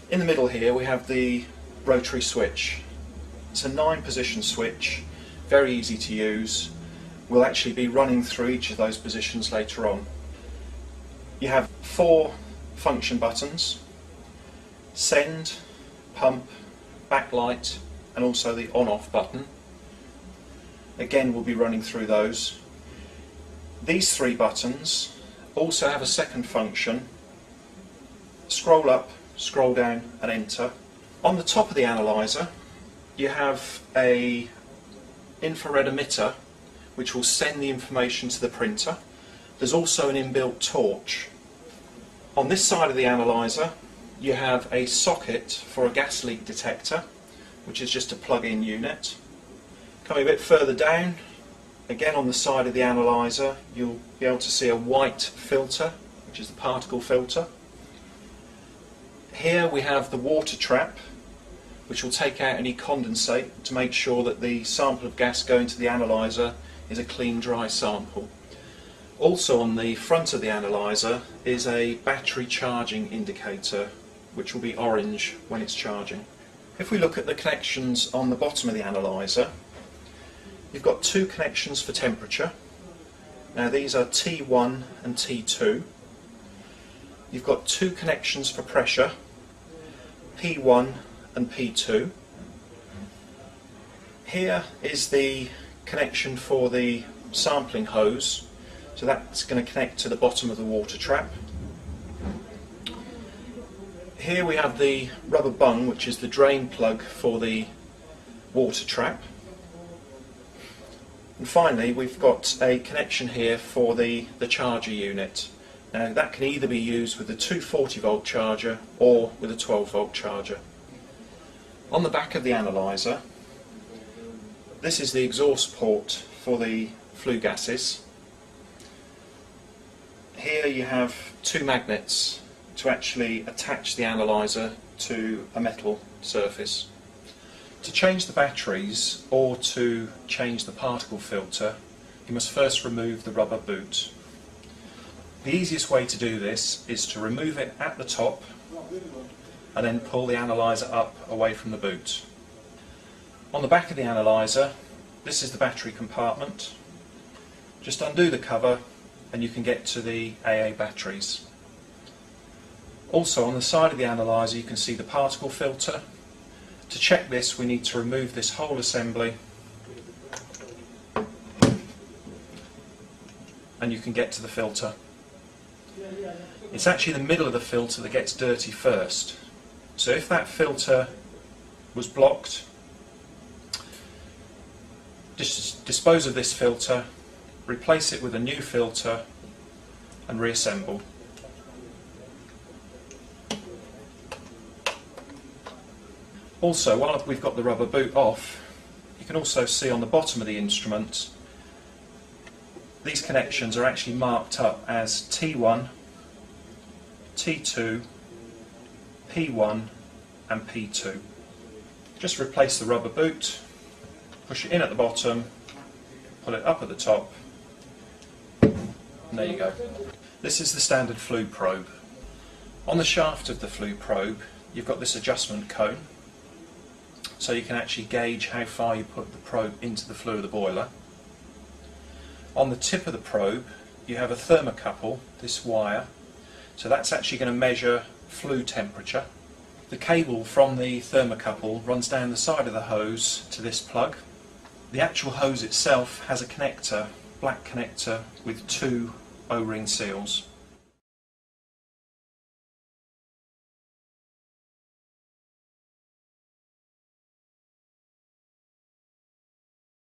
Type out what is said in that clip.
In the middle here we have the rotary switch. It's a 9-position switch, very easy to use. We'll actually be running through each of those positions later on. You have 4 function buttons: send, pump, backlight, and also the on-off button. Again, we'll be running through those. These 3 buttons also have a second function: scroll up, scroll down and enter. On the top of the analyser you have a infrared emitter which will send the information to the printer. There's also an inbuilt torch. On this side of the analyser you have a socket for a gas leak detector, which is just a plug-in unit. Coming a bit further down, again on the side of the analyser, you'll be able to see a white filter, which is the particle filter. Here we have the water trap, which will take out any condensate to make sure that the sample of gas going to the analyser is a clean, dry sample. Also on the front of the analyser is a battery charging indicator, which will be orange when it's charging. If we look at the connections on the bottom of the analyser, you've got 2 connections for temperature. Now these are T1 and T2. You've got 2 connections for pressure, P1 and P2. Here is the connection for the sampling hose, so that's going to connect to the bottom of the water trap. Here we have the rubber bung, which is the drain plug for the water trap. And finally we've got a connection here for the charger unit. Now that can either be used with a 240 volt charger or with a 12 volt charger. On the back of the analyser, this is the exhaust port for the flue gases. Here you have 2 magnets to actually attach the analyser to a metal surface. To change the batteries or to change the particle filter, you must first remove the rubber boot. The easiest way to do this is to remove it at the top and then pull the analyser up away from the boot. On the back of the analyser, this is the battery compartment. Just undo the cover and you can get to the AA batteries. Also on the side of the analyser you can see the particle filter. To check this we need to remove this whole assembly and you can get to the filter. It's actually the middle of the filter that gets dirty first. So if that filter was blocked, dispose of this filter, replace it with a new filter and reassemble. Also, while we've got the rubber boot off, you can also see on the bottom of the instrument these connections are actually marked up as T1, T2, P1 and P2. Just replace the rubber boot, push it in at the bottom, pull it up at the top, and there you go. This is the standard flue probe. On the shaft of the flue probe you've got this adjustment cone, so you can actually gauge how far you put the probe into the flue of the boiler. On the tip of the probe you have a thermocouple, this wire, so that's actually going to measure flue temperature. The cable from the thermocouple runs down the side of the hose to this plug. The actual hose itself has a connector, black connector with 2 O-ring seals.